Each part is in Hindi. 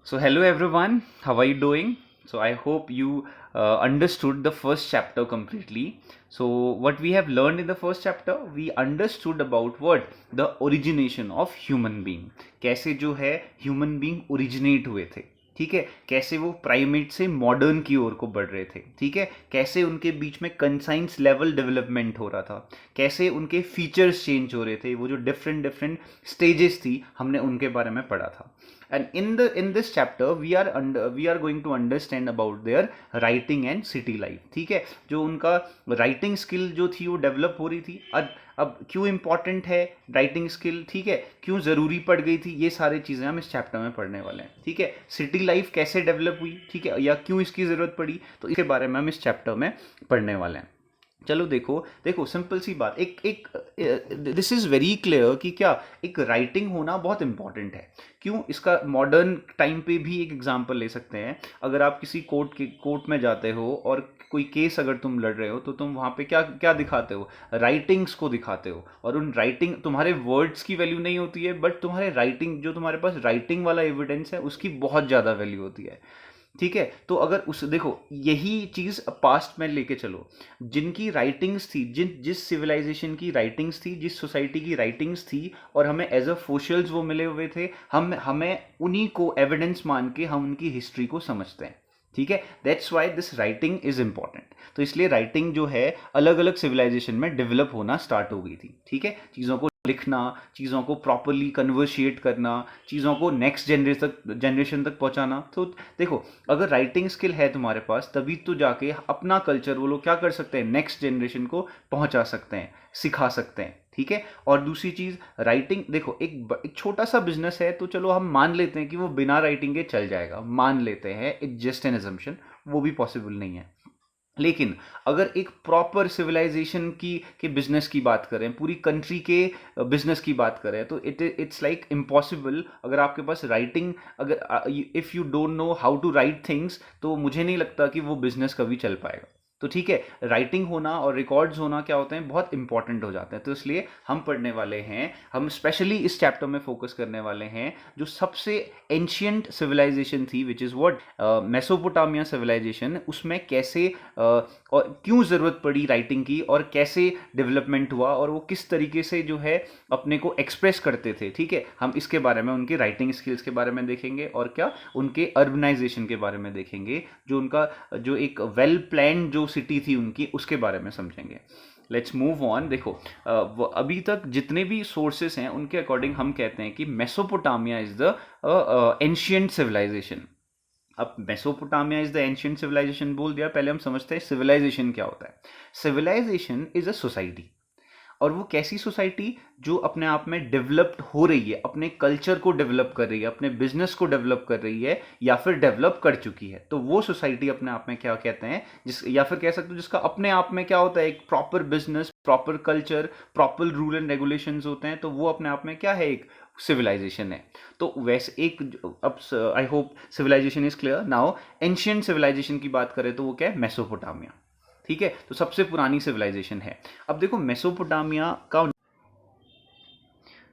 So, hello everyone, how are you doing? So, I hope you understood the first chapter completely. So, what we have learned in the first chapter, we understood about what the origination of human being. कैसे जो है human being originate हुए थे, ठीक है, कैसे वो प्राइमेट से मॉडर्न की ओर को बढ़ रहे थे, ठीक है, कैसे उनके बीच में कंसाइंस लेवल डेवलपमेंट हो रहा था, कैसे उनके फीचर्स चेंज हो रहे थे, वो जो डिफरेंट डिफरेंट स्टेजेस थी हमने उनके बारे में पढ़ा था. And in this chapter we are going to understand about their writing and city life. ठीक है, जो उनका राइटिंग स्किल जो थी वो डेवलप हो रही थी. अब क्यों इंपॉर्टेंट है राइटिंग स्किल, ठीक है, क्यों ज़रूरी पड़ गई थी, ये सारी चीज़ें हम इस चैप्टर में पढ़ने वाले हैं. ठीक है, सिटी लाइफ कैसे डेवलप हुई, ठीक है, या क्यों इसकी ज़रूरत पड़ी, तो इसके बारे में हम इस चैप्टर में पढ़ने वाले हैं. चलो देखो देखो सिंपल सी बात, एक एक दिस इज़ वेरी क्लियर कि क्या एक राइटिंग होना बहुत इंपॉर्टेंट है. क्यों, इसका मॉडर्न टाइम पे भी एक एग्जांपल ले सकते हैं. अगर आप किसी कोर्ट में जाते हो और कोई केस अगर तुम लड़ रहे हो तो तुम वहाँ पे क्या क्या दिखाते हो, राइटिंग्स को दिखाते हो. और उन राइटिंग, तुम्हारे वर्ड्स की वैल्यू नहीं होती है, बट तुम्हारे राइटिंग, जो तुम्हारे पास राइटिंग वाला एविडेंस है उसकी बहुत ज़्यादा वैल्यू होती है. ठीक है, तो अगर उस देखो यही चीज़ पास्ट में लेके चलो, जिनकी राइटिंग्स थी, जिस सिविलाइजेशन की राइटिंग्स थी, जिस सोसाइटी की राइटिंग्स थी, और हमें एज अ फोशल्स वो मिले हुए थे, हमें उन्हीं को एविडेंस मान के हम उनकी हिस्ट्री को समझते हैं. ठीक है, that's why this writing is important. तो इसलिए राइटिंग जो है अलग अलग सिविलाइजेशन में डेवलप होना स्टार्ट हो गई थी. ठीक है, चीज़ों को लिखना, चीज़ों को प्रॉपरली कन्वर्शिएट करना, चीज़ों को नेक्स्ट जनरेशन तक पहुंचाना. तो देखो, अगर राइटिंग स्किल है तुम्हारे पास, तभी तो जाके अपना कल्चर वो लोग क्या कर सकते हैं, नेक्स्ट जनरेशन को पहुंचा सकते हैं, सिखा सकते हैं. ठीक है, और दूसरी चीज़ राइटिंग, देखो एक छोटा सा बिजनेस है तो चलो हम मान लेते हैं कि वो बिना राइटिंग के चल जाएगा, मान लेते हैं, इट्स जस्ट एन अजम्पशन, वो भी पॉसिबल नहीं है. लेकिन अगर एक प्रॉपर सिविलाइजेशन की के बिजनेस की बात करें, पूरी कंट्री के बिजनेस की बात करें, तो इट्स लाइक इम्पॉसिबल. अगर आपके पास राइटिंग, अगर if you don't know how to write things, तो मुझे नहीं लगता कि वो बिजनेस कभी चल पाएगा. तो ठीक है, राइटिंग होना और रिकॉर्ड्स होना क्या होते हैं, बहुत इंपॉर्टेंट हो जाते हैं. तो इसलिए हम पढ़ने वाले हैं, हम स्पेशली इस चैप्टर में फोकस करने वाले हैं जो सबसे एंशियंट सिविलाइजेशन थी, which is what, Mesopotamia civilization. उसमें कैसे और क्यों ज़रूरत पड़ी राइटिंग की, और कैसे डेवलपमेंट हुआ, और वो किस तरीके से जो है अपने को एक्सप्रेस करते थे. ठीक है, हम इसके बारे में, उनके राइटिंग स्किल्स के बारे में देखेंगे, और क्या उनके अर्बनाइजेशन के बारे में देखेंगे, जो उनका जो एक वेल प्लान जो सिटी थी उनकी, उसके बारे में समझेंगे. Let's move on. देखो, अभी तक जितने भी सोर्सेस हैं उनके अकॉर्डिंग हम कहते हैं कि Mesopotamia is the ancient civilization. अब Mesopotamia is the ancient civilization बोल दिया, पहले हम समझते हैं सिविलाइजेशन क्या होता है. सिविलाइजेशन इज अ सोसाइटी, और वो कैसी सोसाइटी जो अपने आप में डेवलप्ड हो रही है, अपने कल्चर को डेवलप कर रही है, अपने बिजनेस को डेवलप कर रही है, या फिर डेवलप कर चुकी है. तो वो सोसाइटी अपने आप में क्या कहते हैं, या फिर कह सकते हो जिसका अपने आप में क्या होता है, एक proper business, proper culture, proper rule and regulations होते हैं, तो वो अपने आप में क्या है, एक सिविलाइजेशन है. तो वैसे एक, अब I hope civilization is clear now. Ancient civilization की बात करें तो वो क्या है, मेसोपोटामिया. ठीक है, तो सबसे पुरानी सिविलाइजेशन है. अब देखो मेसोपोटामिया का,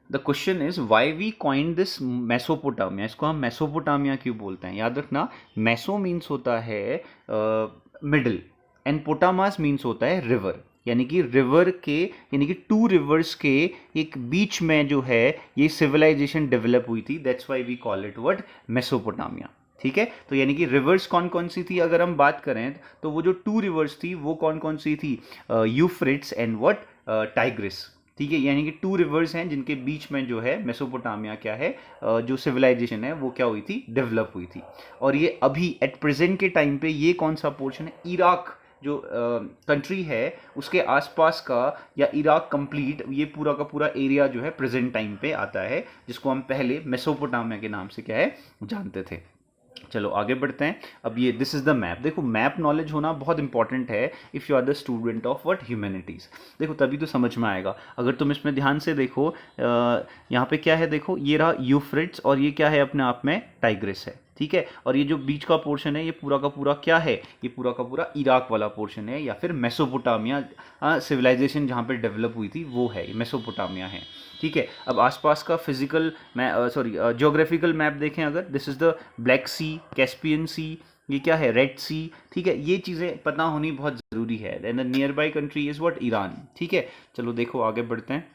the question is why we coined this Mesopotamia. इसको हम मेसोपोटामिया क्यों बोलते हैं, याद रखना, मेसो मीन्स होता है मिडल, एंड पोटामास मीन्स होता है रिवर. यानी कि रिवर के, यानी कि टू रिवर्स के एक बीच में जो है ये सिविलाइजेशन डेवलप हुई थी. That's why we call it what, Mesopotamia. ठीक है, तो यानी कि रिवर्स कौन कौन सी थी अगर हम बात करें, तो वो जो टू रिवर्स थी वो कौन कौन सी थी, यूफ्रेट्स एंड व्हाट, टाइग्रिस. ठीक है, यानी कि टू रिवर्स हैं जिनके बीच में जो है मेसोपोटामिया क्या है, जो सिविलाइजेशन है वो क्या हुई थी, डेवलप हुई थी. और ये अभी एट प्रेजेंट के टाइम पे ये कौन सा पोर्शन है, इराक जो कंट्री है उसके आसपास का, या इराक कंप्लीट, ये पूरा का पूरा एरिया जो है प्रेजेंट टाइम पे आता है, जिसको हम पहले मेसोपोटामिया के नाम से क्या है जानते थे. चलो आगे बढ़ते हैं. अब ये दिस इज़ द मैप. देखो, मैप नॉलेज होना बहुत इंपॉर्टेंट है if you are the student of what, humanities. देखो तभी तो समझ में आएगा. अगर तुम इसमें ध्यान से देखो, यहाँ पे क्या है, देखो ये रहा यूफ्रेट्स, और ये क्या है अपने आप में, टाइग्रिस है. ठीक है, और ये जो बीच का पोर्शन है ये पूरा का पूरा क्या है, ये पूरा का पूरा इराक वाला पोर्शन है, या फिर मेसोपोटामिया सिविलाइजेशन जहाँ पे डेवलप हुई थी वो है, ये मेसोपोटामिया है. ठीक है। अब आसपास का फिजिकल ज्योग्राफिकल मैप देखें अगर, this is the Black Sea, Caspian Sea, ये क्या है, रेड सी, ठीक है। ये चीज़ें पता होनी बहुत ज़रूरी है। And the near by country is what, Iran, ठीक है। चलो देखो आगे बढ़ते हैं,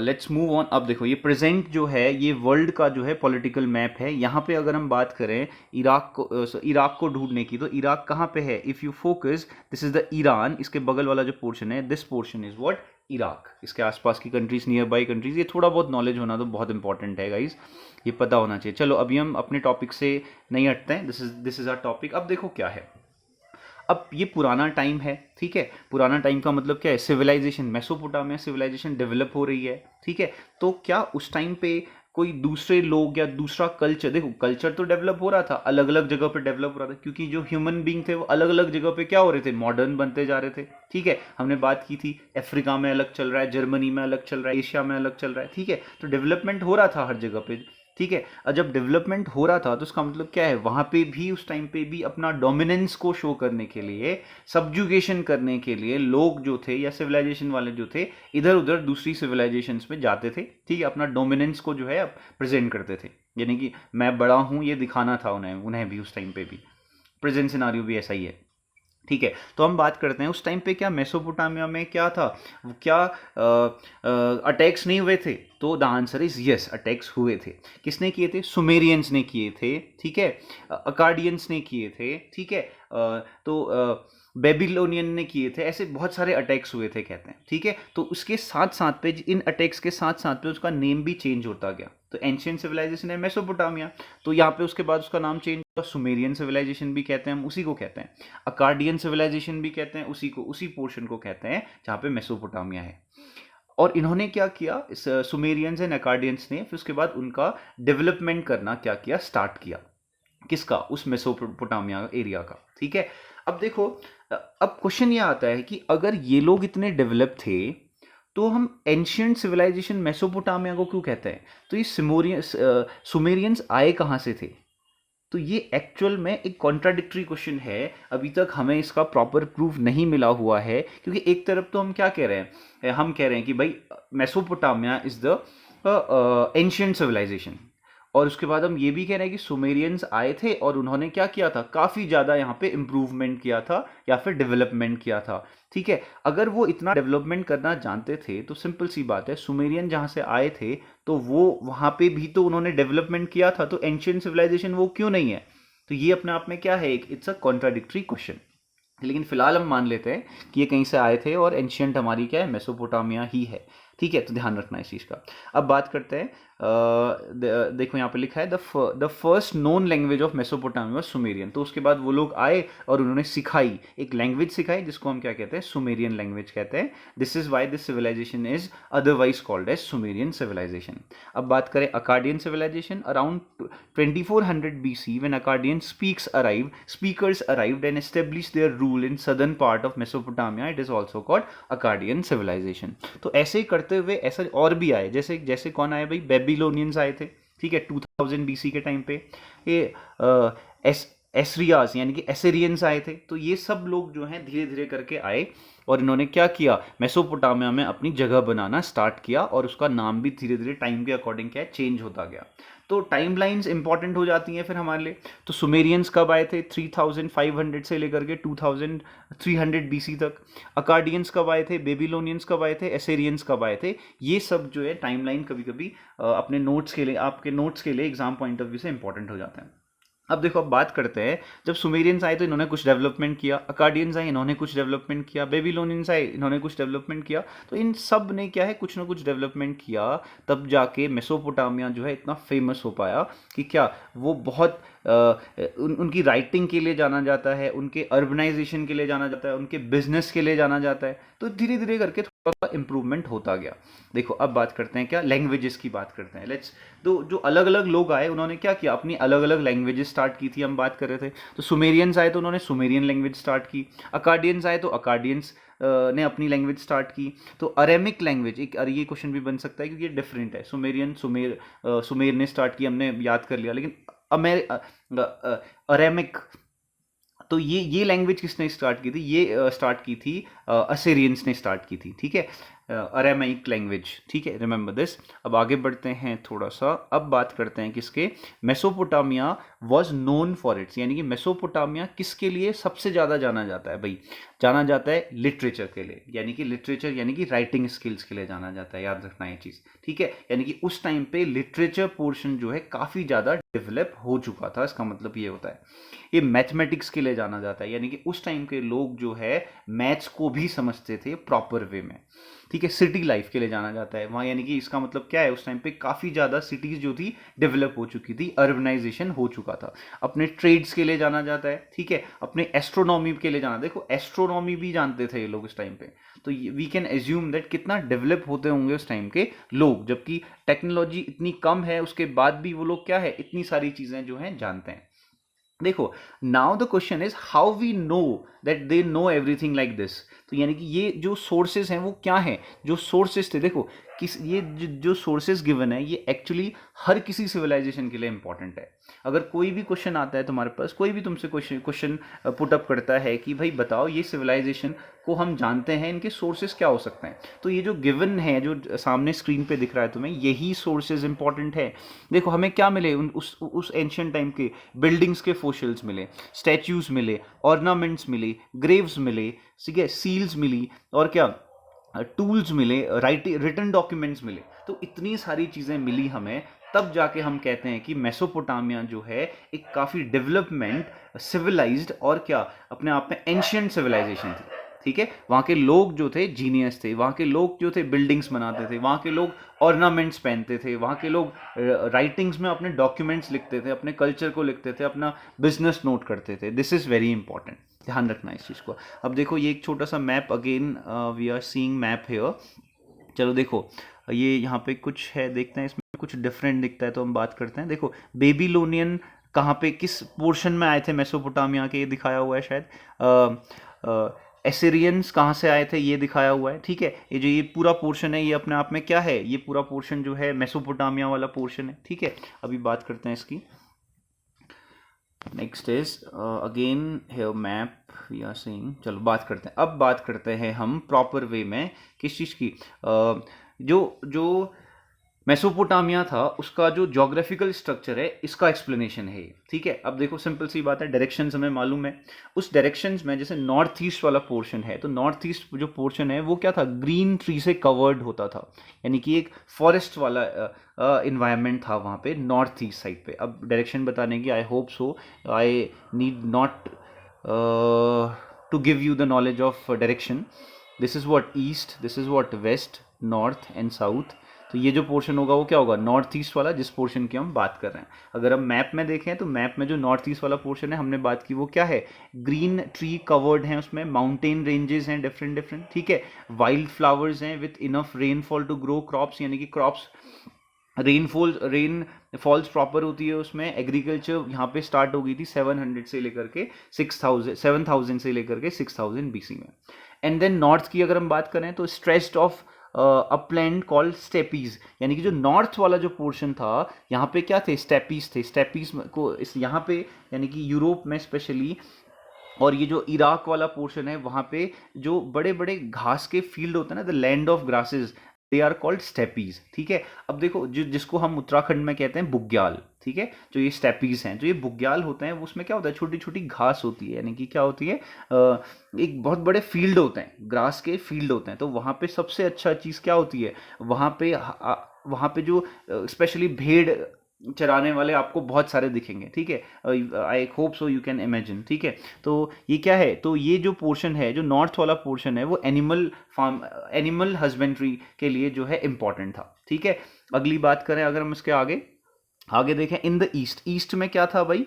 लेट्स मूव ऑन। अब देखो ये प्रेजेंट जो है ये वर्ल्ड का जो है पॉलिटिकल मैप है। यहाँ पे अगर हम बात करें इराक को ढूंढने की, तो इराक कहाँ पे है, if you focus this is the Iran, इसके बगल वाला जो पोर्शन है, this portion is what, Iraq. इसके आसपास की कंट्रीज, नियर बाई कंट्रीज, ये थोड़ा बहुत नॉलेज होना तो बहुत इंपॉर्टेंट है गाइज, ये पता होना चाहिए। चलो अभी हम अपने टॉपिक से नहीं हटते हैं, दिस इज आवर टॉपिक। अब देखो क्या है, अब ये पुराना टाइम है, ठीक है। पुराना टाइम का मतलब क्या है, सिविलाइजेशन, मेसोपोटामिया सिविलाइजेशन डेवलप हो रही है, ठीक है। तो क्या उस टाइम पे कोई दूसरे लोग या दूसरा कल्चर, देखो कल्चर तो डेवलप हो रहा था, अलग अलग जगह पे डेवलप हो रहा था, क्योंकि जो ह्यूमन बींग थे वो अलग अलग जगह पे क्या हो रहे थे, मॉडर्न बनते जा रहे थे, ठीक है। हमने बात की थी अफ्रीका में अलग चल रहा है, जर्मनी में अलग चल रहा है, एशिया में अलग चल रहा है, ठीक है। तो डेवलपमेंट हो रहा था हर जगह पे, ठीक है। और जब डेवलपमेंट हो रहा था तो उसका मतलब क्या है, वहां पे भी उस टाइम पे भी अपना डोमिनेंस को शो करने के लिए, सब्जुगेशन करने के लिए लोग जो थे या सिविलाइजेशन वाले जो थे, इधर उधर दूसरी सिविलाइजेशंस में जाते थे, ठीक है। अपना डोमिनेंस को जो है प्रेजेंट करते थे, यानी कि मैं बड़ा हूं ये दिखाना था उन्हें भी उस टाइम पे भी। प्रेजेंट सिनारियो भी ऐसा ही है, ठीक है। तो हम बात करते हैं उस टाइम पे क्या मेसोपोटामिया में क्या था, क्या अटैक्स नहीं हुए थे, तो the answer is yes, attacks हुए थे। किसने किए थे, सुमेरियंस ने किए थे, ठीक है। अकाडियंस ने किए थे, ठीक है। तो बेबीलोनियन ने किए थे, ऐसे बहुत सारे अटैक्स हुए थे कहते हैं, ठीक है। तो उसके साथ साथ पे, इन अटैक्स के साथ साथ पे उसका नेम भी चेंज होता गया। तो एंशियंट सिविलाइजेशन है मेसोपोटामिया, तो यहाँ पे उसके बाद उसका नाम चेंज हुआ, सुमेरियन सिविलाइजेशन भी कहते हैं हम उसी को कहते हैं, अकाडियन सिविलाइजेशन भी कहते हैं उसी को, उसी पोर्शन को कहते हैं जहाँ पे मेसोपोटामिया है। और इन्होंने क्या किया, सुमेरियंस एंड अकाडियंस ने फिर उसके बाद उनका डेवलपमेंट करना क्या किया, स्टार्ट किया, किसका, उस मेसोपोटामिया एरिया का, ठीक है। अब देखो, अब क्वेश्चन ये आता है कि अगर ये लोग इतने डेवलप थे तो हम एंशियंट सिविलाइजेशन मेसोपोटामिया को क्यों कहते हैं, तो ये सुमेरियंस आए कहाँ से थे, तो ये एक्चुअल में एक कॉन्ट्राडिक्टरी क्वेश्चन है। अभी तक हमें इसका प्रॉपर प्रूफ नहीं मिला हुआ है, क्योंकि एक तरफ तो हम क्या कह रहे हैं, हम कह रहे हैं कि भाई Mesopotamia is the ancient civilization, और उसके बाद हम ये भी कह रहे हैं कि सुमेरियंस आए थे और उन्होंने क्या किया था, काफ़ी ज़्यादा यहाँ पे इम्प्रूवमेंट किया था या फिर डेवलपमेंट किया था, ठीक है। अगर वो इतना डेवलपमेंट करना जानते थे तो सिंपल सी बात है, सुमेरियन जहाँ से आए थे तो वो वहाँ पे भी तो उन्होंने डेवलपमेंट किया था, तो एंशियंट सिविलाइजेशन वो क्यों नहीं है। तो ये अपने आप में क्या है, एक इट्स अ कॉन्ट्राडिक्टरी क्वेश्चन। लेकिन फिलहाल हम मान लेते हैं कि ये कहीं से आए थे और एंशियंट हमारी क्या है, मेसोपोटामिया ही है, ठीक है। तो ध्यान रखना इस चीज़ का। अब बात करते हैं, देखो यहाँ पे लिखा है the first known language of Mesopotamia was Sumerian. तो उसके बाद वो लोग आए और उन्होंने सिखाई, एक लैंग्वेज सिखाई जिसको हम क्या कहते हैं, सुमेरियन लैंग्वेज कहते हैं। This is why this civilization is otherwise called as Sumerian civilization. अब बात करें Akkadian civilization, around 2400 BC when Akkadian speakers arrived and established their rule in southern part of Mesopotamia, it is also called Akkadian civilization। तो ऐसे ही करते हुए ऐसा और भी आए, जैसे जैसे कौन आए भाई, बेबीलोनियंस आए थे, ठीक है, 2000 BC के टाइम पे। ये एसरियास यानी कि एसेरियंस आए थे। तो ये सब लोग जो हैं धीरे धीरे करके आए और इन्होंने क्या किया, मेसोपोटामिया में अपनी जगह बनाना स्टार्ट किया, और उसका नाम भी धीरे धीरे टाइम के अकॉर्डिंग क्या है, चेंज होता गया। तो टाइम लाइन्स इंपॉर्टेंट हो जाती हैं फिर हमारे लिए। तो सुमेरियंस कब आए थे, 3500 से लेकर के 2300 BC तक। अकाडियंस कब आए थे, बेबीलोनियंस कब आए थे, एसेरियंस कब आए थे। ये सब जो है टाइम लाइन कभी कभी अपने नोट्स के लिए, आपके नोट्स के लिए एग्जाम पॉइंट ऑफ व्यू से इंपॉर्टेंट हो जाता है। अब देखो, अब बात करते हैं, जब सुमेरियंस आए तो इन्होंने कुछ डेवलपमेंट किया, अकाडियंस आए इन्होंने कुछ डेवलपमेंट किया, बेबीलोनियंस आए इन्होंने कुछ डेवलपमेंट किया। तो इन सब ने क्या है, कुछ ना कुछ डेवलपमेंट किया, तब जाके मेसोपोटामिया जो है इतना फेमस हो पाया कि क्या वो बहुत उनकी राइटिंग के लिए जाना जाता है, उनके अर्बनाइजेशन के लिए जाना जाता है, उनके बिजनेस के लिए जाना जाता है। तो धीरे धीरे करके थोड़ा सा इंप्रूवमेंट होता गया। देखो अब बात करते हैं क्या, लैंग्वेजेस की बात करते हैं। लेट्स, तो जो अलग अलग लोग आए उन्होंने क्या किया, अपनी अलग अलग लैंग्वेजेस स्टार्ट की थी, हम बात कर रहे थे। तो सुमेरियंस आए तो उन्होंने सुमेरियन लैंग्वेज स्टार्ट की, अकाडियंस आए तो अकाडियंस ने अपनी लैंग्वेज स्टार्ट की। तो अरेमिक लैंग्वेज, एक ये क्वेश्चन भी बन सकता है क्योंकि ये डिफरेंट है। सुमेर ने स्टार्ट की, हमने याद कर लिया, लेकिन अरेमिक, तो ये लैंग्वेज किसने स्टार्ट की थी, ये स्टार्ट की थी असेरियंस ने स्टार्ट की थी, ठीक है। अरामाइक लैंग्वेज, ठीक है, रिमेंबर दिस। अब आगे बढ़ते हैं थोड़ा सा, अब बात करते हैं किसके, Mesopotamia was known for its, यानी कि मेसोपोटामिया किसके लिए सबसे ज़्यादा जाना जाता है भाई, जाना जाता है लिटरेचर के लिए, यानी कि लिटरेचर यानी कि राइटिंग स्किल्स के लिए जाना जाता है, याद रखना ये चीज़, ठीक है। यानी कि उस टाइम पे लिटरेचर पोर्शन जो है काफ़ी ज़्यादा डेवलप हो चुका था, इसका मतलब ये होता है। ये मैथमेटिक्स के लिए जाना जाता है, यानी कि उस टाइम के लोग जो है मैथ्स को भी समझते थे प्रॉपर वे में, ठीक है। सिटी लाइफ के लिए जाना जाता है वहाँ, यानी कि इसका मतलब क्या है, उस टाइम पे काफ़ी ज़्यादा सिटीज़ जो थी डेवलप हो चुकी थी, अर्बनाइजेशन हो चुका था। अपने ट्रेड्स के लिए जाना जाता है, ठीक है, अपने एस्ट्रोनॉमी के लिए जाना, देखो एस्ट्रोनॉमी भी जानते थे ये लोग उस टाइम पे, तो वी कैन एज्यूम दैट कितना डेवलप होते होंगे उस टाइम के लोग, जबकि टेक्नोलॉजी इतनी कम है उसके बाद भी वो लोग क्या है, इतनी सारी चीज़ें जो हैं जानते हैं। देखो, now the question is how we know that they know everything like this, तो यानी कि ये जो सोर्सेज हैं वो क्या हैं, जो सोर्सेज थे, देखो किस ये जो सोर्सेज गिवन है ये एक्चुअली हर किसी सिविलाइजेशन के लिए इंपॉर्टेंट है। अगर कोई भी क्वेश्चन आता है तुम्हारे पास, कोई भी तुमसे क्वेश्चन पुट अप करता है कि भाई बताओ ये सिविलाइजेशन को हम जानते हैं, इनके सोर्सेज क्या हो सकते हैं, तो ये जो गिवन है जो सामने स्क्रीन पे दिख रहा है तुम्हें, यही सोर्सेज इंपॉर्टेंट है। देखो हमें क्या मिले, उस एंशियंट टाइम के बिल्डिंग्स के फोसिल्स मिले, स्टैच्यूज मिले, ऑर्नामेंट्स मिले, ग्रेव्स मिले, ठीक है, सील्स मिली, और क्या टूल्स मिले, रिटन डॉक्यूमेंट्स मिले, तो इतनी सारी चीज़ें मिली हमें, तब जाके हम कहते हैं कि मेसोपोटामिया जो है एक काफ़ी डेवलपमेंट सिविलाइज्ड और क्या अपने आप में एंशियंट सिविलाइजेशन थी, ठीक है। वहाँ के लोग जो थे जीनियस थे, वहाँ के लोग जो थे बिल्डिंग्स बनाते थे, वहाँ के लोग ऑर्नामेंट्स पहनते थे, वहाँ के लोग राइटिंग्स में अपने डॉक्यूमेंट्स लिखते थे, अपने कल्चर को लिखते थे, अपना बिजनेस नोट करते थे। दिस इज़ वेरी इंपॉर्टेंट, ध्यान रखना इस चीज़ को। अब देखो ये एक छोटा सा map, again we are seeing map here. चलो देखो ये यहाँ पे कुछ है, देखते हैं इसमें कुछ डिफरेंट दिखता है तो हम बात करते हैं। देखो बेबीलोनियन कहाँ पे किस पोर्शन में आए थे मेसोपोटामिया के, ये दिखाया हुआ है शायद। एसिरियंस कहाँ से आए थे ये दिखाया हुआ है, ठीक है। ये जो ये पूरा पोर्शन है ये अपने आप में क्या है, ये पूरा पोर्शन जो है मेसोपोटामिया वाला पोर्शन है, ठीक है। अभी बात करते हैं इसकी। Next is again here map we are seeing. चलो बात करते हैं, अब बात करते हैं हम प्रॉपर वे में किस चीज़ की, जो मेसोपोटामिया था उसका जो ज्योग्राफिकल स्ट्रक्चर है इसका एक्सप्लेनेशन है, ठीक है। अब देखो सिंपल सी बात है, डायरेक्शंस हमें मालूम है, उस डायरेक्शंस में जैसे नॉर्थ ईस्ट वाला पोर्शन है, तो नॉर्थ ईस्ट जो पोर्शन है वो क्या था, ग्रीन ट्री से कवर्ड होता था, यानी कि एक फॉरेस्ट वाला इन्वायरमेंट था वहाँ पे नॉर्थ ईस्ट साइड पे। अब डायरेक्शन बताने की I hope so I need not to give you the knowledge of direction. This is what east, this is what west, north and south. तो ये जो पोर्शन होगा वो क्या होगा, नॉर्थ ईस्ट वाला, जिस पोर्शन की हम बात कर रहे हैं। अगर हम मैप में देखें तो मैप में जो नॉर्थ ईस्ट वाला पोर्शन है हमने बात की वो क्या है, ग्रीन ट्री कवर्ड है, उसमें माउंटेन रेंजेस हैं डिफरेंट डिफरेंट, ठीक है, वाइल्ड फ्लावर्स हैं with enough rainfall to grow crops, यानी कि क्रॉप्स रेन फॉल्स प्रॉपर होती है उसमें। एग्रीकल्चर यहाँ पे स्टार्ट हो गई थी 700 से लेकर के 7,000 से लेकर के 6,000 BC में। एंड देन नॉर्थ की अगर हम बात करें तो stretched of upland called steppes, यानी कि जो नॉर्थ वाला जो पोर्शन था यहाँ पे क्या थे, स्टेपीज थे। स्टेपीज को इस यहाँ पे यानी कि यूरोप में स्पेशली, और ये जो इराक वाला पोर्शन है वहाँ पे जो बड़े बड़े घास के फील्ड होते हैं ना, the land of grasses, they are called steppes, ठीक है। अब देखो जिसको हम उत्तराखंड में कहते हैं बुग्याल, ठीक है, जो ये स्टेपीज हैं, जो ये बुग्याल होते हैं उसमें क्या होता है, छोटी छोटी घास होती है, यानी कि क्या होती है, एक बहुत बड़े फील्ड होते हैं, ग्रास के फील्ड होते हैं। तो वहाँ पे सबसे अच्छा चीज़ क्या होती है, वहाँ पे जो स्पेशली भेड़ चराने वाले आपको बहुत सारे दिखेंगे, ठीक है। आई hope so you can imagine, ठीक है। तो ये क्या है, तो ये जो पोर्शन है, जो नॉर्थ वाला पोर्शन है, वो एनिमल हस्बेंड्री के लिए जो है इंपॉर्टेंट था, ठीक है। अगली बात करें अगर हम इसके आगे देखें, इन द ईस्ट में क्या था भाई,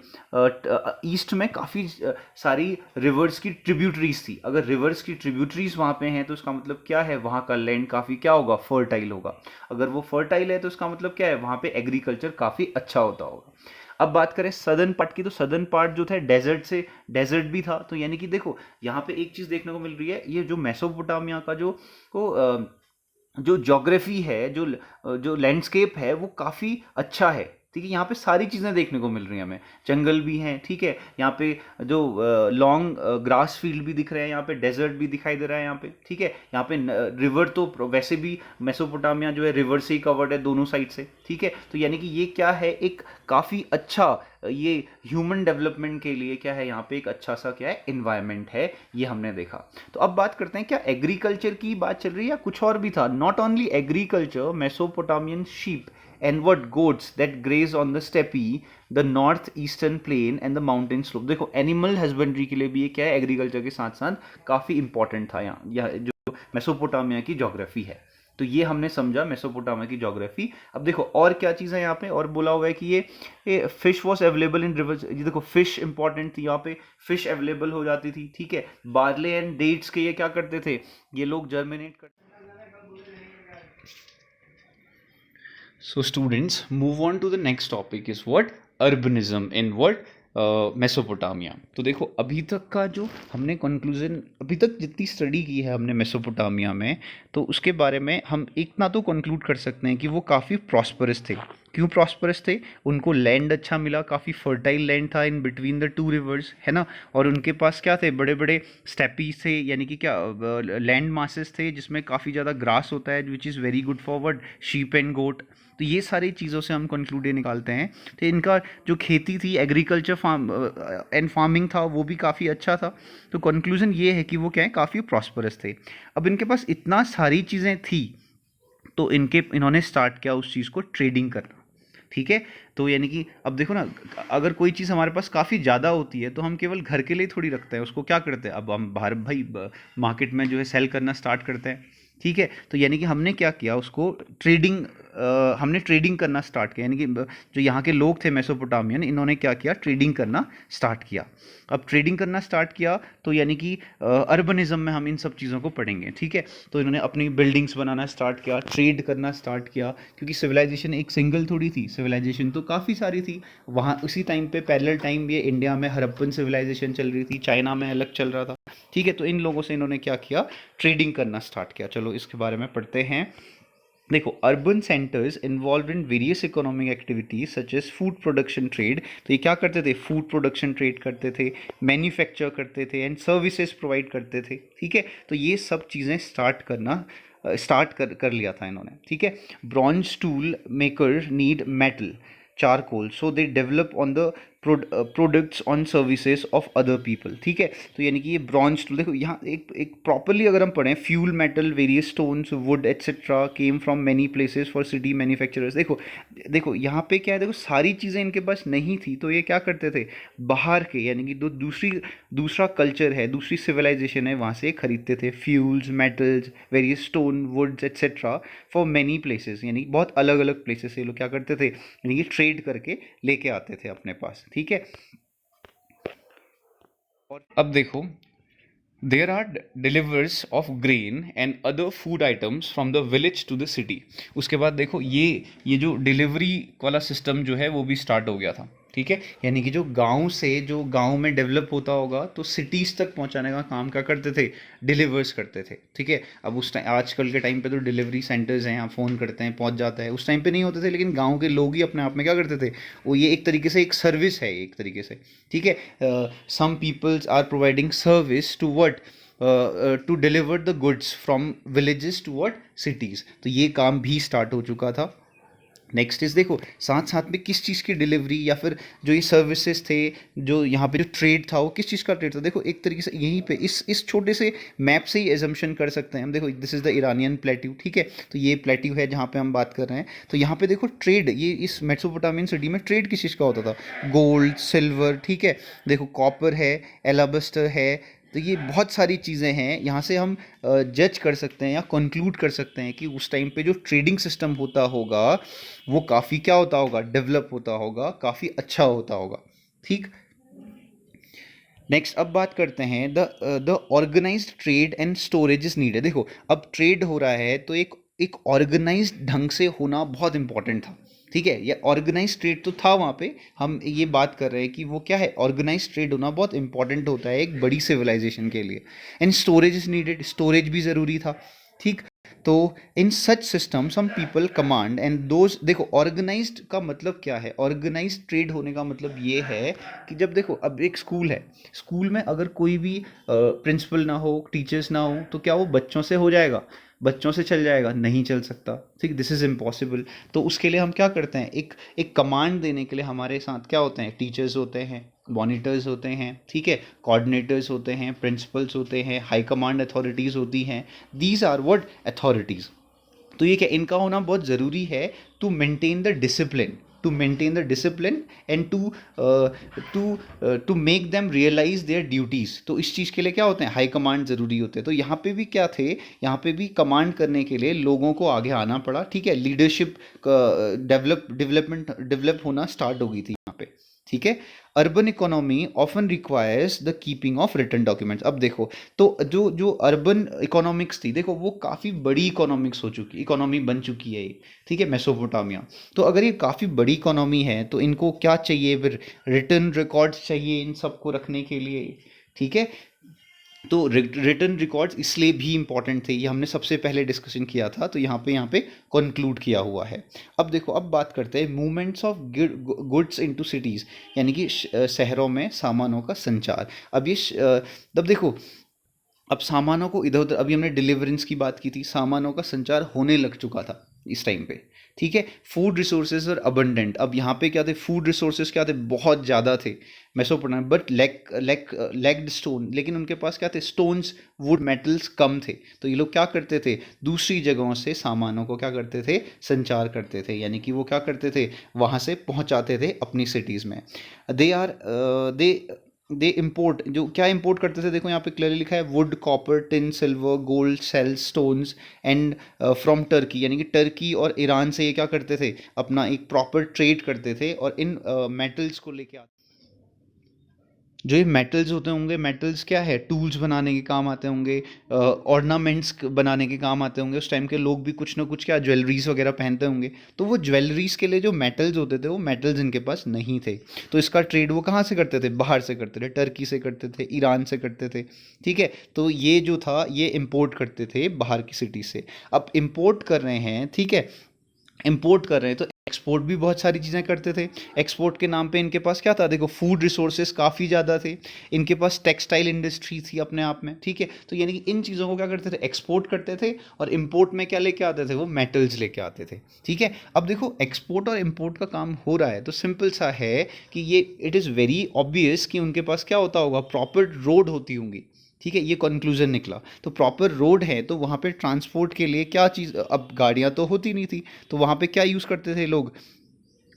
ईस्ट में काफ़ी सारी रिवर्स की ट्रिब्यूटरीज थी। अगर रिवर्स की ट्रिब्यूटरीज वहाँ पे हैं तो इसका मतलब क्या है, वहाँ का लैंड काफ़ी क्या होगा, फर्टाइल होगा। अगर वो फर्टाइल है तो इसका मतलब क्या है, वहाँ पे एग्रीकल्चर काफ़ी अच्छा होता होगा। अब बात करें सदर्न पार्ट की, तो सदर्न पार्ट जो था डेजर्ट भी था। तो यानी कि देखो यहाँ पे एक चीज़ देखने को मिल रही है, ये जो मेसोपोटामिया का जो ज्योग्राफी है, जो लैंडस्केप है वो काफ़ी अच्छा है, ठीक है, यहाँ पे सारी चीज़ें देखने को मिल रही हैं हमें, जंगल भी हैं, ठीक है, यहाँ पे जो लॉन्ग ग्रास फील्ड भी दिख रहे हैं, यहाँ पे डेजर्ट भी दिखाई दे रहा है यहाँ पे, ठीक है, यहाँ पे रिवर तो वैसे भी मेसोपोटामिया जो है रिवर से ही कवर्ड है दोनों साइड से, ठीक है, तो यानी कि ये क्या है, एक काफ़ी अच्छा ये ह्यूमन डेवलपमेंट के लिए क्या है, यहाँ पे एक अच्छा सा क्या है इन्वायरमेंट है, ये हमने देखा। तो अब बात करते हैं क्या एग्रीकल्चर की बात चल रही है या कुछ और भी था। Not only agriculture, Mesopotamian sheep and what goats that graze on the steppe, the north eastern plain and the mountain slope। देखो एनिमल हस्बेंड्री के लिए भी ये क्या है, एग्रीकल्चर के साथ साथ काफ़ी इंपॉर्टेंट था यहाँ, यह जो मेसोपोटामिया की ज्योग्राफी है। तो ये हमने समझा मेसोपोटामिया की ज्योग्राफी। अब देखो और क्या चीज़ है यहाँ पे, और बोला हुआ है कि ये fish was available in reverse. ये देखो फिश इंपॉर्टेंट थी, यहाँ पे फिश अवेलेबल हो जाती थी, ठीक है। बार्ले एंड डेट्स के ये क्या करते थे, ये लोग जर्मिनेट करते। So students, move on to the next topic is what? Urbanism in what? Mesopotamia. तो देखो अभी तक का जो हमने कंक्लूजन, अभी तक जितनी स्टडी की है हमने मेसोपोटामिया में, तो उसके बारे में हम इतना तो कंक्लूड कर सकते हैं कि वो काफ़ी प्रॉस्परस थे। क्यों प्रॉस्परस थे? उनको लैंड अच्छा मिला, काफ़ी फर्टाइल लैंड था in between the two reverse, है ना। और उनके पास क्या थे, बड़े बड़े स्टेपीज थे, यानी कि क्या लैंड मासेस थे जिसमें काफ़ी ज़्यादा ग्रास होता है, which is very good for sheep and goat. तो ये सारी चीज़ों से हम कंक्लूड निकालते हैं। तो इनका जो खेती थी, एग्रीकल्चर एंड फार्मिंग था, वो भी काफ़ी अच्छा था। तो कंक्लूजन ये है कि वो क्या है, काफ़ी प्रॉस्परस थे। अब इनके पास इतना सारी चीज़ें थी, तो इन्होंने स्टार्ट किया उस चीज़ को ट्रेडिंग करना, ठीक है। तो यानी कि अब देखो ना, अगर कोई चीज़ हमारे पास काफ़ी ज़्यादा होती है तो हम केवल घर के लिए थोड़ी रखते हैं उसको, क्या करते हैं, अब हम बाहर भाई मार्केट में जो है सेल करना स्टार्ट करते हैं, ठीक है। तो यानी कि हमने क्या किया, उसको हमने ट्रेडिंग करना स्टार्ट किया, यानी कि जो यहाँ के लोग थे मेसोपोटामियन, इन्होंने क्या किया, ट्रेडिंग करना स्टार्ट किया। अब ट्रेडिंग करना स्टार्ट किया तो यानी कि अर्बनिज्म में हम इन सब चीज़ों को पढ़ेंगे, ठीक है। तो इन्होंने अपनी बिल्डिंग्स बनाना स्टार्ट किया, ट्रेड करना स्टार्ट किया, क्योंकि सिविलाइजेशन एक सिंगल थोड़ी थी, सिविलाइजेशन तो काफ़ी सारी थी। वहाँ उसी टाइम पे पैरेलल टाइम ये इंडिया में हड़प्पन सिविलाइजेशन चल रही थी, चाइना में अलग चल रहा था, ठीक है। तो इन लोगों से इन्होंने क्या किया, ट्रेडिंग करना स्टार्ट किया। चलो इसके बारे में पढ़ते हैं। देखो urban centres involve in various economic activities such as food production trade. तो ये क्या करते थे, फूड प्रोडक्शन ट्रेड करते थे, मैन्युफैक्चर करते थे एंड सर्विसेज प्रोवाइड करते थे, ठीक है। तो ये सब चीज़ें स्टार्ट कर लिया था इन्होंने, ठीक है। Bronze tool maker need metal charcoal, so they develop on the products on services of other people, ठीक है। तो यानी कि ये ब्रॉन्ज टूल, देखो यहाँ एक प्रॉपरली अगर हम पढ़ें, fuel metal various stones would etcetera came from many places for city manufacturers. देखो यहाँ पे क्या है, देखो सारी चीज़ें इनके पास नहीं थी, तो ये क्या करते थे, बाहर के यानी कि दूसरा कल्चर है, दूसरी सिविलाइजेशन है, वहाँ से खरीदते थे fuels metals various stone woods etcetera for many places, यानी बहुत अलग अलग प्लेसेस से ये लोग क्या करते थे, यानी कि ट्रेड करके लेके आते थे अपने पास, ठीक है। और अब देखो, there are delivers of grain and other food items from the village to the city. उसके बाद देखो ये जो डिलीवरी वाला सिस्टम जो है वो भी स्टार्ट हो गया था, ठीक है। यानी कि जो गांव में डेवलप होता होगा तो सिटीज़ तक पहुंचाने का काम क्या करते थे, डिलीवर्स करते थे, ठीक है। अब उस टाइम, आजकल के टाइम पे तो डिलीवरी सेंटर्स हैं, आप फ़ोन करते हैं पहुंच जाता है, उस टाइम पे नहीं होते थे, लेकिन गांव के लोग ही अपने आप में क्या करते थे, वो ये एक तरीके से एक सर्विस है, एक तरीके से, ठीक है। Some peoples are providing service to what, to deliver the goods from villages to what, cities. तो ये काम भी स्टार्ट हो चुका था। नेक्स्ट इज़ देखो, साथ साथ में किस चीज़ की डिलीवरी या फिर जो ये सर्विसेज थे, जो यहाँ पे जो ट्रेड था वो किस चीज़ का ट्रेड था। देखो एक तरीके से यहीं पे इस छोटे से मैप से ही एजम्पशन कर सकते हैं हम। देखो this is the Iranian plateau, ठीक है। तो ये प्लेट्यू है जहाँ पे हम बात कर रहे हैं। तो यहाँ पे देखो ट्रेड, ये इस मेसोपोटामियन सिटी में ट्रेड किस चीज़ का होता था, गोल्ड सिल्वर, ठीक है। देखो कॉपर है, एलाबस्टर है, तो ये बहुत सारी चीज़ें हैं। यहाँ से हम जज कर सकते हैं या कंक्लूड कर सकते हैं कि उस टाइम पे जो ट्रेडिंग सिस्टम होता होगा वो काफ़ी क्या होता होगा, डेवलप होता होगा, काफ़ी अच्छा होता होगा, ठीक। नेक्स्ट अब बात करते हैं the organised trade and storage is needed. देखो अब ट्रेड हो रहा है तो एक ऑर्गेनाइज्ड ढंग से होना बहुत इंपॉर्टेंट था, ठीक है। ये ऑर्गेनाइज ट्रेड तो था वहाँ पे, हम ये बात कर रहे हैं कि वो क्या है, ऑर्गेनाइज ट्रेड होना बहुत इंपॉर्टेंट होता है एक बड़ी सिविलाइजेशन के लिए। And storage is needed, storage भी ज़रूरी था, ठीक। तो in such system some people command and those, देखो ऑर्गेनाइज्ड का मतलब क्या है, ऑर्गेनाइज्ड ट्रेड होने का मतलब ये है कि जब देखो अब एक स्कूल है, स्कूल में अगर कोई भी प्रिंसिपल ना हो, टीचर्स ना हो, तो क्या वो बच्चों से हो जाएगा, बच्चों से चल जाएगा? नहीं चल सकता, ठीक, दिस इज़ इम्पॉसिबल। तो उसके लिए हम क्या करते हैं, एक एक कमांड देने के लिए हमारे साथ क्या होते हैं, टीचर्स होते हैं, मॉनिटर्स होते हैं, ठीक है, कोऑर्डिनेटर्स होते हैं, प्रिंसिपल्स होते हैं, हाई कमांड अथॉरिटीज़ होती हैं, दीज आर व्हाट अथॉरिटीज़। तो ये क्या, इनका होना बहुत ज़रूरी है to maintain the discipline, to maintain the discipline and to make them realise their duties. तो इस चीज़ के लिए क्या होते हैं, हाई कमांड ज़रूरी होते हैं। तो यहाँ पे भी क्या थे, यहाँ पे भी कमांड करने के लिए लोगों को आगे आना पड़ा, ठीक है, लीडरशिप डेवलप होना स्टार्ट हो गई थी यहाँ पे, ठीक है। Urban economy often requires the keeping of written documents. अब देखो, तो जो जो अर्बन इकोनॉमिक्स थी, देखो वो काफ़ी बड़ी इकोनॉमिक्स हो चुकी, इकोनॉमी बन चुकी है ये, ठीक है, मेसोपोटामिया। तो अगर ये काफ़ी बड़ी इकोनॉमी है तो इनको क्या चाहिए फिर, रिटन रिकॉर्ड्स चाहिए इन सबको रखने के लिए, ठीक है। तो रिटन रिकॉर्ड्स इसलिए भी इंपॉर्टेंट थे, ये हमने सबसे पहले डिस्कशन किया था, तो यहाँ पे कंक्लूड किया हुआ है। अब देखो, अब बात करते हैं movements of goods into cities, यानी कि शहरों में सामानों का संचार। अब अब देखो, अब सामानों को इधर उधर, अभी हमने डिलीवरेंस की बात की थी, सामानों का संचार होने लग चुका था इस टाइम पे, ठीक है। फूड रिसोर्सेज और अबंडेंट, अब यहाँ पे क्या थे, फूड रिसोर्सेज क्या थे, बहुत ज़्यादा थे मेसोपोटामिया, बट लैक्ड स्टोन, लेकिन उनके पास क्या थे, स्टोन्स, वुड, मेटल्स कम थे। तो ये लोग क्या करते थे, दूसरी जगहों से सामानों को क्या करते थे, संचार करते थे, यानी कि वो क्या करते थे, वहाँ से पहुँचाते थे अपनी सिटीज़ में। दे इम्पोर्ट, जो क्या इम्पोर्ट करते थे, देखो यहाँ पे क्लियरली लिखा है, wood, copper, tin, silver, gold, shells, stones and from Turkey, यानी कि टर्की और ईरान से ये क्या करते थे, अपना एक प्रॉपर ट्रेड करते थे और इन मेटल्स को लेके आते। जो ये मेटल्स होते होंगे, मेटल्स क्या है, टूल्स बनाने के काम आते होंगे, ऑर्नामेंट्स बनाने के काम आते होंगे। उस टाइम के लोग भी कुछ ना कुछ क्या ज्वेलरीज वगैरह पहनते होंगे, तो वो ज्वेलरीज के लिए जो मेटल्स होते थे, वो मेटल्स इनके पास नहीं थे। तो इसका ट्रेड वो कहाँ से करते थे, बाहर से करते थे, टर्की से करते थे, ईरान से करते थे, ठीक है। तो ये जो था, ये इम्पोर्ट करते थे बाहर की सिटी से। अब इम्पोर्ट कर रहे हैं, ठीक है, इंपोर्ट कर रहे हैं, तो एक्सपोर्ट भी बहुत सारी चीज़ें करते थे। एक्सपोर्ट के नाम पे इनके पास क्या था, देखो फूड रिसोर्सेज काफ़ी ज़्यादा थे, इनके पास टेक्सटाइल इंडस्ट्री थी अपने आप में, ठीक है। तो यानी कि इन चीज़ों को क्या करते थे, एक्सपोर्ट करते थे, और इंपोर्ट में क्या लेके आते थे, वो मेटल्स लेके आते थे, ठीक है। अब देखो, एक्सपोर्ट और इंपोर्ट का काम हो रहा है, तो सिंपल सा है कि ये इट इज़ वेरी ऑब्वियस कि उनके पास क्या होता होगा, प्रॉपर रोड होती होंगी, ठीक है, ये कंक्लूजन निकला। तो प्रॉपर रोड है, तो वहाँ पे ट्रांसपोर्ट के लिए क्या चीज़, अब गाड़ियाँ तो होती नहीं थी, तो वहाँ पे क्या यूज़ करते थे लोग,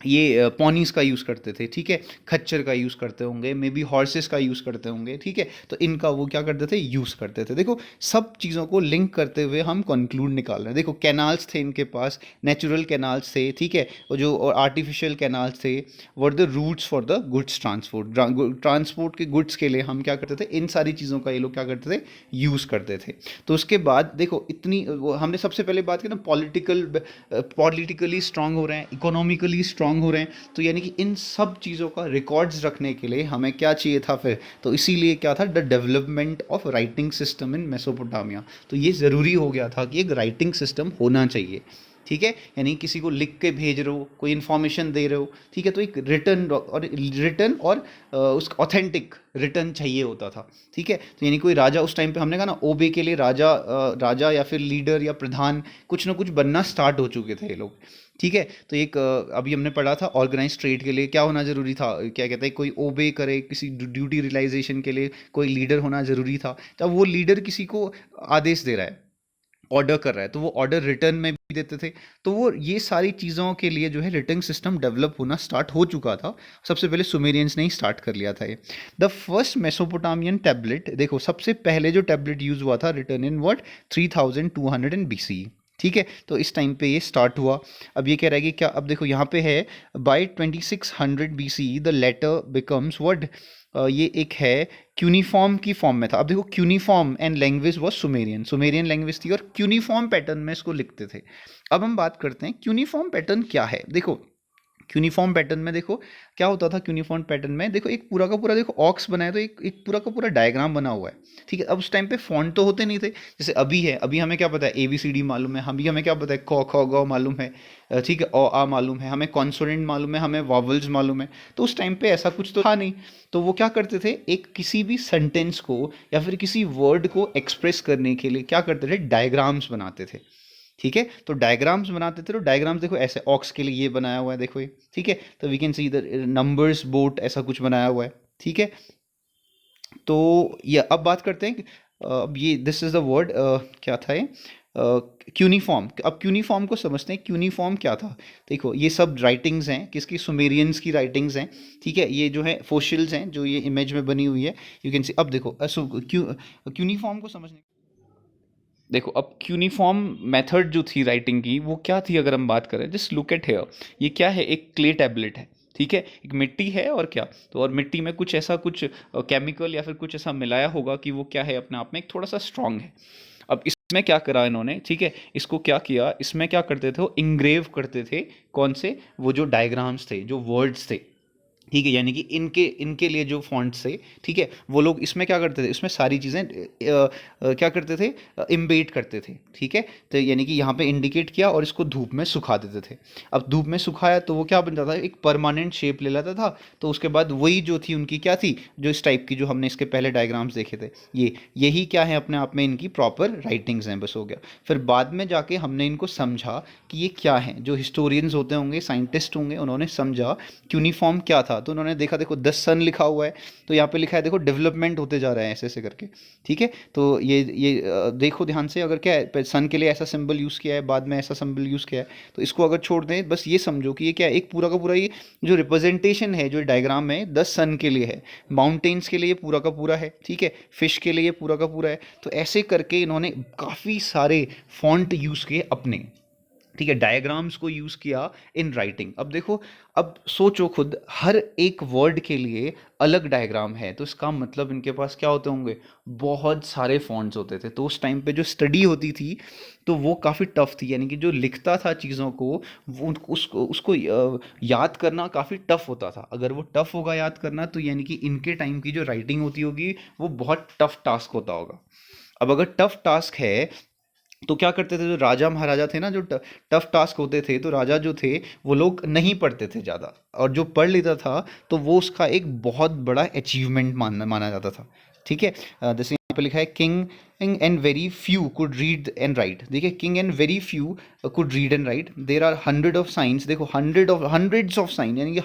ये पॉनीस का यूज़ करते थे, ठीक है, खच्चर का यूज़ करते होंगे, मे बी हॉर्सेस का यूज़ करते होंगे, ठीक है। तो इनका वो क्या करते थे, यूज़ करते थे। देखो, सब चीज़ों को लिंक करते हुए हम कंक्लूड निकाल रहे हैं। देखो, कैनाल्स थे इनके पास, नेचुरल कैनाल्स थे, ठीक है, और जो आर्टिफिशियल कैनाल्स थे, were the routes for the goods transport, transport के गुड्स के लिए हम क्या करते थे, इन सारी चीज़ों का ये लोग क्या करते थे, यूज़ करते थे। तो उसके बाद देखो, इतनी हमने सबसे पहले बात की ना, पॉलिटिकली स्ट्रांग हो रहे हैं, इकोनॉमिकली स्ट्रांग हो रहे हैं, तो यानी कि इन सब चीज़ों का रिकॉर्ड्स रखने के लिए हमें क्या चाहिए था फिर, तो इसीलिए क्या था, the development of writing system in Mesopotamia. तो ये ज़रूरी हो गया था कि एक राइटिंग सिस्टम होना चाहिए, ठीक है, यानी किसी को लिख के भेज रहे हो, कोई इन्फॉर्मेशन दे रहे हो, ठीक है, तो एक रिटर्न और उस ऑथेंटिक रिटर्न चाहिए होता था, ठीक है। तो यानी कोई राजा, उस टाइम पे हमने कहा ना, ओबे के लिए राजा या फिर लीडर या प्रधान कुछ ना कुछ बनना स्टार्ट हो चुके थे ये लोग, ठीक है। तो एक अभी हमने पढ़ा था, ऑर्गेनाइज ट्रेड के लिए क्या होना ज़रूरी था, क्या कहते हैं, कोई ओबे करे, किसी ड्यूटी रियलाइजेशन के लिए कोई लीडर होना ज़रूरी था। जब वो लीडर किसी को आदेश दे रहा है, ऑर्डर कर रहा है, तो वो ऑर्डर रिटर्न में भी देते थे। तो वो ये सारी चीज़ों के लिए जो है रिटर्न सिस्टम डेवलप होना स्टार्ट हो चुका था। सबसे पहले सुमेरियंस ने ही स्टार्ट कर लिया था ये। द फर्स्ट मेसोपोटामियन टैबलेट, देखो सबसे पहले जो टैबलेट यूज़ हुआ था, return in what, 3200 in BC, ठीक है। तो इस टाइम पे ये स्टार्ट हुआ। अब ये कह रहा है कि क्या, अब देखो यहाँ पे है, by 2600 BC the later becomes what, ये एक है क्यूनिफॉर्म की फॉर्म में था। अब देखो, cuneiform and language was Sumerian language थी, और क्यूनिफॉर्म पैटर्न में इसको लिखते थे। अब हम बात करते हैं क्यूनिफॉर्म पैटर्न क्या है। देखो, क्यूनिफॉर्म पैटर्न में देखो क्या होता था। क्यूनिफॉर्म पैटर्न में देखो एक पूरा का पूरा देखो ऑक्स बना है, तो एक पूरा का पूरा डायग्राम बना हुआ है, ठीक है। अब उस टाइम पे फॉन्ट तो होते नहीं थे, जैसे अभी है। अभी हमें क्या पता है, ABCD मालूम है, हमें क्या पता है, क ख ग मालूम है, ठीक है, अ आ मालूम है, हमें कॉन्सोनेंट मालूम है, हमें वॉवल्स मालूम है। तो उस टाइम पे ऐसा कुछ तो था नहीं। तो वो क्या करते थे, एक किसी भी सेंटेंस को या फिर किसी वर्ड को एक्सप्रेस करने के लिए क्या करते थे, डायग्राम्स बनाते थे, ठीक है। तो डायग्राम्स बनाते थे, तो डायग्राम्स देखो ऐसे ऑक्स के लिए ये बनाया हुआ है, देखो ये, ठीक है। तो वी कैन सी इधर नंबर्स बोट ऐसा कुछ बनाया हुआ है, ठीक है। तो ये अब बात करते हैं अब ये दिस इज द वर्ड, क्या था ये, क्यूनिफॉर्म। अब क्यूनिफॉर्म को समझते हैं, क्यूनिफॉर्म क्या था। देखो ये सब राइटिंग्स हैं किसकी, सुमेरियंस की राइटिंग्स हैं, ठीक है। ये जो है फोसिल्स हैं जो ये इमेज में बनी हुई है, यू कैन सी। अब देखो क्यूनिफॉर्म को समझने, देखो अब क्यूनिफॉर्म मेथड जो थी राइटिंग की वो क्या थी, अगर हम बात करें, जस्ट लुक एट हेयर। ये क्या है, एक क्ले टैबलेट है, ठीक है, एक मिट्टी है और क्या, तो और मिट्टी में कुछ ऐसा कुछ केमिकल या फिर कुछ ऐसा मिलाया होगा कि वो क्या है, अपने आप में एक थोड़ा सा स्ट्रांग है। अब इसमें क्या करा इन्होंने, ठीक है, इसको क्या किया, इसमें क्या करते थे, वो इंग्रेव करते थे, कौन से, वो जो डायग्राम्स थे, जो वर्ड्स थे, ठीक है, यानी कि इनके इनके लिए जो फॉन्ट्स थे, ठीक है, वो लोग इसमें क्या करते थे, इसमें सारी चीज़ें क्या करते थे, इम्बेड करते थे, ठीक है। तो यानी कि यहाँ पे इंडिकेट किया और इसको धूप में सुखा देते थे। अब धूप में सुखाया तो वो क्या बन जाता था, एक परमानेंट शेप ले लेता था। तो उसके बाद वही जो थी उनकी क्या थी, जो इस टाइप की जो हमने इसके पहले डायग्राम्स देखे थे, यही क्या है, अपने आप में इनकी प्रॉपर राइटिंग्स हैं, बस हो गया। फिर बाद में जाके हमने इनको समझा कि ये क्या है, जो हिस्टोरियंस होते होंगे, साइंटिस्ट होंगे, उन्होंने समझा क्यूनिफॉर्म क्या था। तो उन्होंने देखा, देखो 10 सन लिखा हुआ है, तो यहाँ पे लिखा है देखो डेवलपमेंट होते जा रहा है ऐसे ऐसे करके, ठीक है। तो ये देखो ध्यान से, अगर क्या है, सन के लिए ऐसा सिंबल यूज़ किया है, बाद में ऐसा सिंबल यूज़ किया है, तो इसको अगर छोड़ दें, बस ये समझो कि ये क्या है, एक पूरा का पूरा ये जो रिप्रेजेंटेशन है, जो डायग्राम है 10 सन के लिए है, माउंटेन्स के लिए पूरा का पूरा है, ठीक है, फिश के लिए पूरा का पूरा है। तो ऐसे करके इन्होंने काफ़ी सारे फॉन्ट यूज़ किए अपने, ठीक है, डायग्राम्स को यूज़ किया इन राइटिंग। अब देखो, अब सोचो खुद, हर एक वर्ड के लिए अलग डायग्राम है, तो इसका मतलब इनके पास क्या होते होंगे, बहुत सारे फॉन्ट्स होते थे। तो उस टाइम पे जो स्टडी होती थी तो वो काफ़ी टफ थी, यानी कि जो लिखता था चीज़ों को, वो उसको याद करना काफ़ी टफ होता था। अगर वो टफ होगा याद करना, तो यानी कि इनके टाइम की जो राइटिंग होती होगी वो बहुत टफ टास्क होता होगा। अब अगर टफ टास्क है तो क्या करते थे, जो राजा महाराजा थे ना, जो टफ टास्क होते थे, तो राजा जो थे वो लोग नहीं पढ़ते थे ज़्यादा, और जो पढ़ लेता था तो वो उसका एक बहुत बड़ा अचीवमेंट माना जाता था, ठीक है। जैसे यहाँ पे लिखा है, king and very few could read and write. देखिए, king and very few could read and write, there are hundred of signs. देखो हंड्रेड्स ऑफ साइन, यानी कि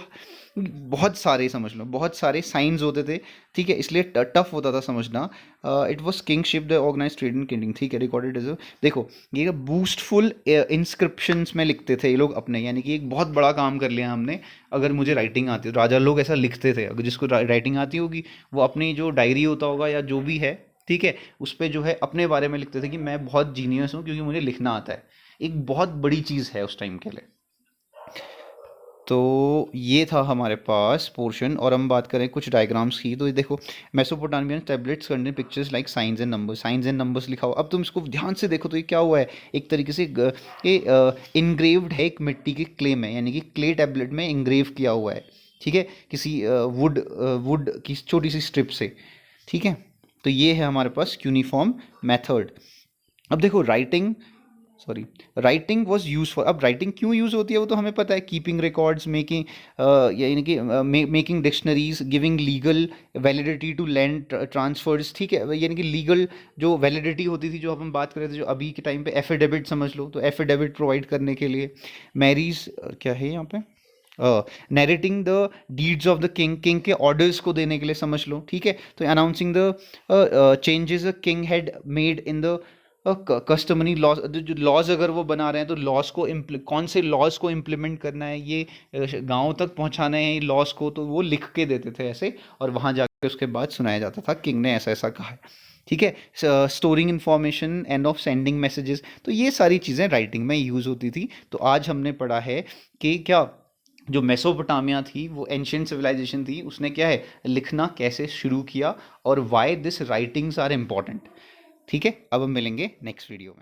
बहुत सारे, समझ लो बहुत सारे साइंस होते थे, ठीक है, इसलिए टफ होता था समझना। It was kingship the organise trade and king, ठीक है, रिकॉर्डेड इज, देखो ये बूस्टफुल इंस्क्रिप्शंस में लिखते थे ये लोग अपने, यानी कि एक बहुत बड़ा काम कर लिया हमने। अगर मुझे राइटिंग आती हो, राजा लोग ऐसा लिखते थे, अगर जिसको राइटिंग आती होगी वो अपनी जो डायरी होता होगा या जो भी है, ठीक है, उस पर जो है अपने बारे में लिखते थे कि मैं बहुत जीनियस हूँ क्योंकि मुझे लिखना आता है। एक बहुत बड़ी चीज़ है उस टाइम के लिए। तो ये था हमारे पास पोर्शन, और हम बात करें कुछ डायग्राम्स की। तो ये देखो, Mesopotamian tablets contain pictures like science and numbers लिखा हुआ। अब तुम इसको ध्यान से देखो तो ये क्या हुआ है, एक तरीके से ये इनग्रेव्ड है, एक मिट्टी के क्ले में, यानी कि क्ले टैबलेट में इंग्रेव किया हुआ है, ठीक है, किसी वुड की छोटी सी स्ट्रिप से, ठीक है। तो ये है हमारे पास क्यूनिफॉर्म मेथड। अब देखो राइटिंग वॉज यूज फॉर, अब राइटिंग क्यों यूज़ होती है वो तो हमें पता है, कीपिंग रिकॉर्ड्स, मेकिंग यानी कि making dictionaries, giving legal validity to land transfers, ठीक है, यानी कि लीगल जो वैलिडिटी होती थी, जो अपन बात कर रहे थे, जो अभी के टाइम पे एफिडेविट समझ लो, तो एफिडेविट प्रोवाइड करने के लिए, मैरीज क्या है यहाँ पे, narrating the deeds of the king के ऑर्डर्स को देने के लिए समझ लो, ठीक है। तो announcing the changes the king had made in the customary laws, जो लॉज अगर वो बना रहे हैं तो लॉज को कौन से लॉज को इम्प्लीमेंट करना है, ये गाँव तक पहुंचाना है लॉज को, तो वो लिख के देते थे ऐसे, और वहाँ जाके उसके बाद सुनाया जाता था किंग ने ऐसा ऐसा कहा है, ठीक है। Storing information end of sending messages, तो ये सारी चीज़ें राइटिंग में यूज़ होती थी। तो आज हमने पढ़ा है कि क्या, जो मेसोपोटामिया थी, वो एंशियंट सिविलाइजेशन थी, उसने क्या है, लिखना कैसे शुरू किया, और why this writings are important, ठीक है। अब हम मिलेंगे नेक्स्ट वीडियो में।